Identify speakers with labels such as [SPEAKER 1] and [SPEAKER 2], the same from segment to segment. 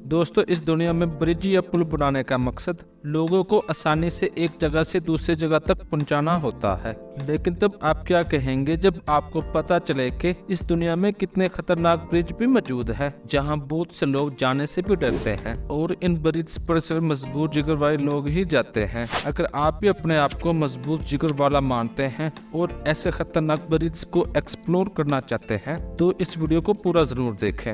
[SPEAKER 1] दोस्तों, इस दुनिया में ब्रिज या पुल बनाने का मकसद लोगों को आसानी से एक जगह से दूसरी जगह तक पहुंचाना होता है। लेकिन तब आप क्या कहेंगे जब आपको पता चले कि इस दुनिया में कितने खतरनाक ब्रिज भी मौजूद है, जहां बहुत से लोग जाने से भी डरते हैं और इन ब्रिज पर सिर्फ मजबूत जिगर वाले लोग ही जाते हैं। अगर आप भी अपने आप को मजबूत जिगर वाला मानते हैं और ऐसे खतरनाक ब्रिज को एक्सप्लोर करना चाहते हैं तो इस वीडियो को पूरा जरूर देखें।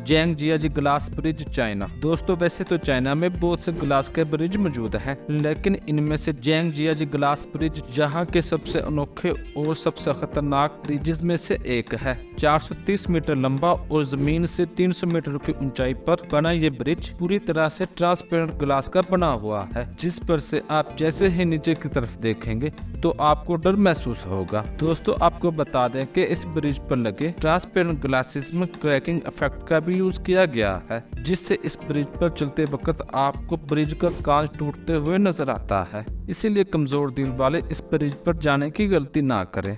[SPEAKER 1] ज़ेंगजियाजी ग्लास ब्रिज, चाइना। दोस्तों, वैसे तो चाइना में बहुत से ग्लास के ब्रिज मौजूद हैं, लेकिन इनमें से ज़ेंगजियाजी ग्लास ब्रिज जहां के सबसे अनोखे और सबसे खतरनाक ब्रिजेस में से एक है। 430 मीटर लंबा और जमीन से 300 मीटर की ऊंचाई पर बना ये ब्रिज पूरी तरह से ट्रांसपेरेंट ग्लास का बना हुआ है, जिस पर से आप जैसे ही नीचे की तरफ देखेंगे तो आपको डर महसूस होगा। दोस्तों, आपको बता दें कि इस ब्रिज पर लगे ट्रांसपेरेंट ग्लासेस में क्रैकिंग इफेक्ट का भी यूज किया गया है, जिससे इस ब्रिज पर चलते वक्त आपको ब्रिज का कांच टूटते हुए नजर आता है। इसीलिए कमजोर दिल वाले इस ब्रिज पर जाने की गलती ना करें।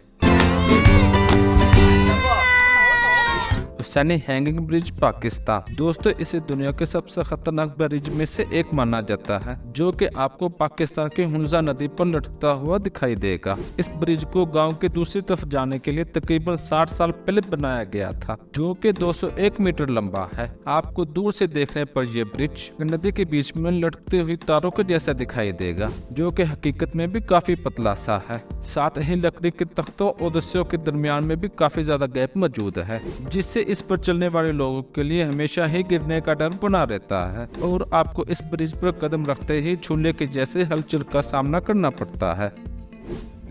[SPEAKER 1] Hussaini hanging bridge, Pakistan. दोस्तों, इसे दुनिया के सबसे खतरनाक ब्रिज में से एक माना जाता है, जो कि आपको पाकिस्तान की हुंजा नदी पर लटकता हुआ दिखाई देगा। इस ब्रिज को गांव के दूसरी तरफ जाने के लिए तकरीबन 60 साल पहले बनाया गया था, जो कि 201 मीटर लंबा है। आपको दूर से देखने पर यह ब्रिज नदी के बीच में लटकती हुई तारों के जैसा दिखाई देगा, जो कि हकीकत में भी काफी पतला सा है। साथ ही लकड़ी के तख्तों और रस्सियों के दरमियान में भी काफी ज्यादा गैप मौजूद है, जिससे इस पर चलने वाले लोगों के लिए हमेशा ही गिरने का डर बना रहता है और आपको इस ब्रिज पर कदम रखते ही झूले के जैसे हलचल का सामना करना पड़ता है।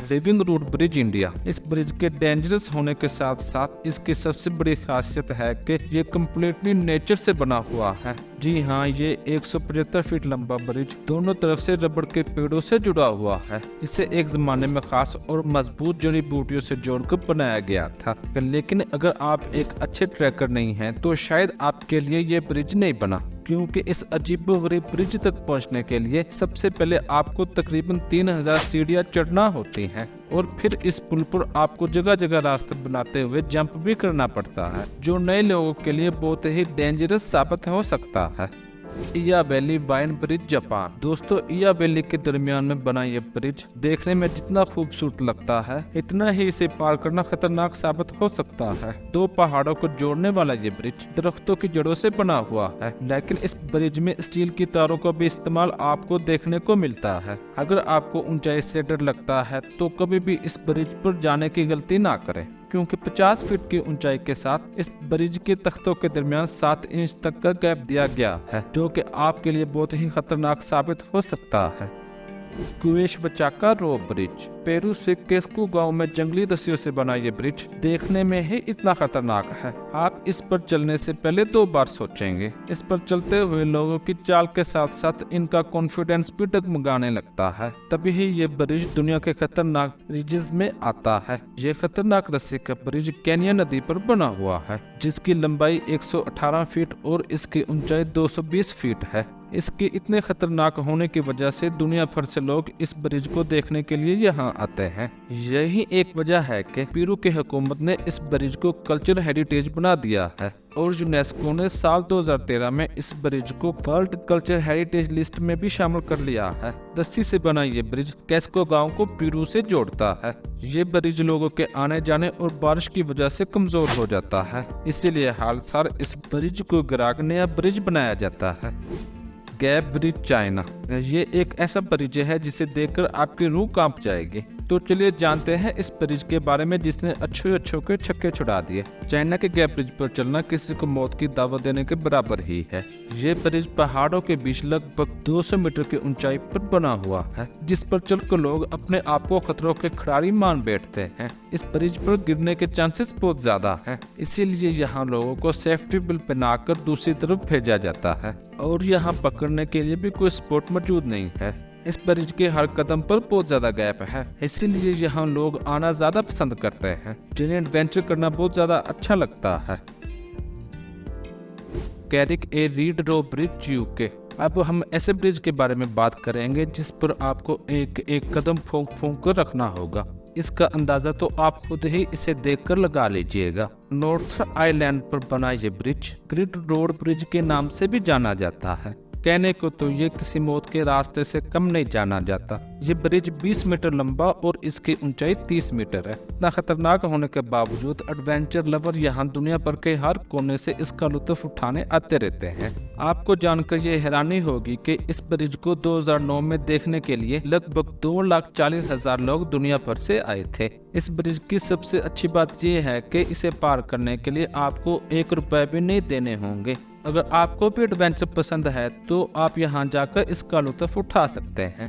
[SPEAKER 1] Living root bridge, India. इस ब्रिज के डेंजरस होने के साथ साथ इसकी सबसे बड़ी खासियत है कि ये कम्प्लीटली नेचर से बना हुआ है। जी हाँ, ये 175 फीट लंबा ब्रिज दोनों तरफ से रबड़ के पेड़ों से जुड़ा हुआ है। इसे एक जमाने में खास और मजबूत जड़ी बूटियों से जोड़कर बनाया गया था, लेकिन अगर आप एक अच्छे ट्रैकर नहीं हैं तो शायद आपके लिए ये ब्रिज नहीं बना, क्योंकि इस अजीबोगरीब ब्रिज तक पहुंचने के लिए सबसे पहले आपको तकरीबन 3000 सीढ़ियां चढ़ना होती हैं और फिर इस पुल पर आपको जगह जगह रास्ते बनाते हुए जंप भी करना पड़ता है, जो नए लोगों के लिए बहुत ही डेंजरस साबित हो सकता है। इया वैली वाइन ब्रिज, जापान। दोस्तों, इया वैली के दरमियान में बना ये ब्रिज देखने में जितना खूबसूरत लगता है, इतना ही इसे पार करना खतरनाक साबित हो सकता है। दो पहाड़ों को जोड़ने वाला ये ब्रिज दरख्तों की जड़ों से बना हुआ है, लेकिन इस ब्रिज में स्टील की तारों का भी इस्तेमाल आपको देखने को मिलता है। अगर आपको ऊंचाई से डर लगता है तो कभी भी इस ब्रिज पर जाने की गलती ना करें, क्योंकि 50 फीट की ऊंचाई के साथ इस ब्रिज के तख्तों के दरमियान 7 इंच तक का गैप दिया गया है, जो कि आपके लिए बहुत ही खतरनाक साबित हो सकता है। क्वेशवचाका रो ब्रिज, पेरू से केस्कू गांव में जंगली रस्सियों से बना ये ब्रिज देखने में ही इतना खतरनाक है, आप इस पर चलने से पहले 2 बार सोचेंगे। इस पर चलते हुए लोगों की चाल के साथ साथ इनका कॉन्फिडेंस भी डगमगाने लगता है। तभी ही ये ब्रिज दुनिया के खतरनाक ब्रिजेस में आता है। ये खतरनाक रस्सी का ब्रिज केन्या नदी पर बना हुआ है, जिसकी लंबाई 118 फीट और इसकी ऊंचाई 220 फीट है। इसके इतने खतरनाक होने की वजह से दुनिया भर से लोग इस ब्रिज को देखने के लिए यहाँ आते हैं। यही एक वजह है कि पेरू की हुकूमत ने इस ब्रिज को कल्चरल हेरिटेज बना दिया है और यूनेस्को ने साल 2013 में इस ब्रिज को वर्ल्ड कल्चरल हेरिटेज लिस्ट में भी शामिल कर लिया है। रस्सी से बना ये ब्रिज केस्को गांव को पेरू से जोड़ता है। ये ब्रिज लोगों के आने जाने और बारिश की वजह से कमजोर हो जाता है, इसीलिए हर साल इस ब्रिज को गिरा कर नया ब्रिज बनाया जाता है। Gap bridge, China. ये एक ऐसा ब्रिज है जिसे देखकर आपकी रूह कांप जाएगी। तो चलिए जानते हैं इस ब्रिज के बारे में जिसने अच्छों के छक्के छुड़ा दिए। चाइना के गैप ब्रिज पर चलना किसी को मौत की दावत देने के बराबर ही है। ये ब्रिज पहाड़ों के बीच लगभग 200 मीटर की ऊंचाई पर बना हुआ है, जिस पर चलकर लोग अपने आप को खतरों के खिलाड़ी मान बैठते हैं। इस ब्रिज पर गिरने के चांसेस बहुत ज्यादा हैं, इसीलिए यहाँ लोगों को सेफ्टी बेल्ट पहनाकर दूसरी तरफ भेजा जाता है और यहाँ पकड़ने के लिए भी कोई सपोर्ट मौजूद नहीं है। इस ब्रिज के हर कदम पर बहुत ज्यादा गैप है, इसीलिए यहाँ लोग आना ज्यादा पसंद करते हैं, जिन्हें एडवेंचर करना बहुत ज्यादा अच्छा लगता है। Carrick A read row bridge, UK. अब हम ऐसे ब्रिज के बारे में बात करेंगे जिस पर आपको एक एक कदम फूंक कर रखना होगा। इसका अंदाजा तो आप खुद ही इसे देखकर लगा लीजिएगा। नॉर्थ आइलैंड पर बना ये ब्रिज ग्रिड रोड ब्रिज के नाम से भी जाना जाता है। कहने को तो ये किसी मौत के रास्ते से कम नहीं जाना जाता। ये ब्रिज 20 मीटर लंबा और इसकी ऊंचाई 30 मीटर है। इतना खतरनाक होने के बावजूद एडवेंचर लवर यहाँ दुनिया भर के हर कोने से इसका लुत्फ उठाने आते रहते हैं। आपको जानकर ये हैरानी होगी कि इस ब्रिज को 2009 में देखने के लिए लगभग 2,40,000 लोग दुनिया भर से आए थे। इस ब्रिज की सबसे अच्छी बात यह है कि इसे पार करने के लिए आपको 1 रुपए भी नहीं देने होंगे। अगर आपको भी एडवेंचर पसंद है तो आप यहाँ जाकर इसका लुत्फ उठा सकते हैं।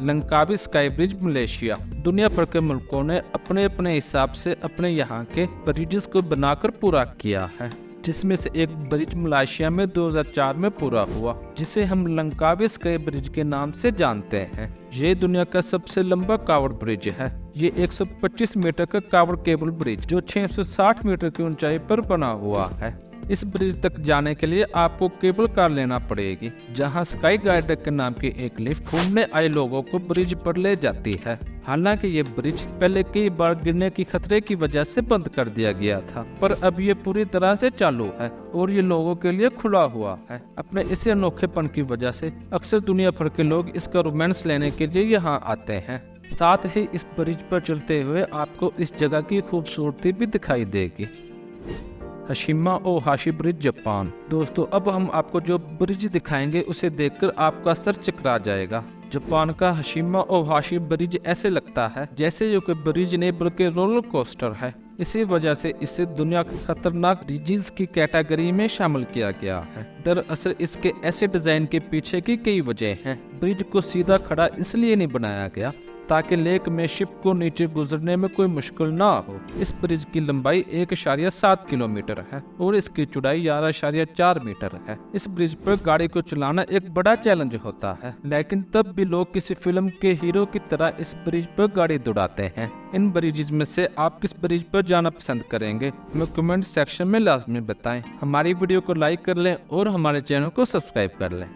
[SPEAKER 1] Langkawi sky bridge Malaysia. दुनिया भर के मुल्कों ने अपने अपने हिसाब से अपने यहाँ के ब्रिजेस को बनाकर पूरा किया है, जिसमें से एक ब्रिज मलेशिया में 2004 में पूरा हुआ, जिसे हम लंकावी स्काई ब्रिज के नाम से जानते हैं। ये दुनिया का सबसे लंबा कावड़ ब्रिज है। ये 125 मीटर का कावड़ केबल ब्रिज जो 660 मीटर की ऊंचाई पर बना हुआ है। इस ब्रिज तक जाने के लिए आपको केबल कार लेना पड़ेगी, जहां स्काई गाइडर के नाम की एक लिफ्ट घूमने आए लोगों को ब्रिज पर ले जाती है। हालांकि ये ब्रिज पहले कई बार गिरने की खतरे की वजह से बंद कर दिया गया था, पर अब ये पूरी तरह से चालू है और ये लोगों के लिए खुला हुआ है। अपने इस अनोखेपन की वजह से अक्सर दुनिया भर के लोग इसका रोमांस लेने के लिए यहाँ आते हैं। साथ ही इस ब्रिज पर चलते हुए आपको इस जगह की खूबसूरती भी दिखाई देगी। हशिमा ओहाशी ब्रिज जापान। दोस्तों, अब हम आपको जो ब्रिज दिखाएंगे उसे देखकर आपका सर चकरा जाएगा। जापान का हशिमा ओहाशी ब्रिज ऐसे लगता है जैसे ये कोई ब्रिज नहीं बल्कि रोलर कोस्टर है। इसी वजह से इसे दुनिया के खतरनाक ब्रिजेस की कैटेगरी में शामिल किया गया है। दरअसल इसके ऐसे डिजाइन के पीछे की कई वजह हैं। ब्रिज को सीधा खड़ा इसलिए नहीं बनाया गया ताकि लेक में शिप को नीचे गुजरने में कोई मुश्किल ना हो। इस ब्रिज की लंबाई 1.7 किलोमीटर है और इसकी चौड़ाई 11.4 मीटर है। इस ब्रिज पर गाड़ी को चलाना एक बड़ा चैलेंज होता है, लेकिन तब भी लोग किसी फिल्म के हीरो की तरह इस ब्रिज पर गाड़ी दौड़ाते हैं। इन ब्रिजेस में से आप किस ब्रिज पर जाना पसंद करेंगे, हमें कमेंट सेक्शन में लाजमी बताएं। हमारी वीडियो को लाइक कर लें और हमारे चैनल को सब्सक्राइब कर लें।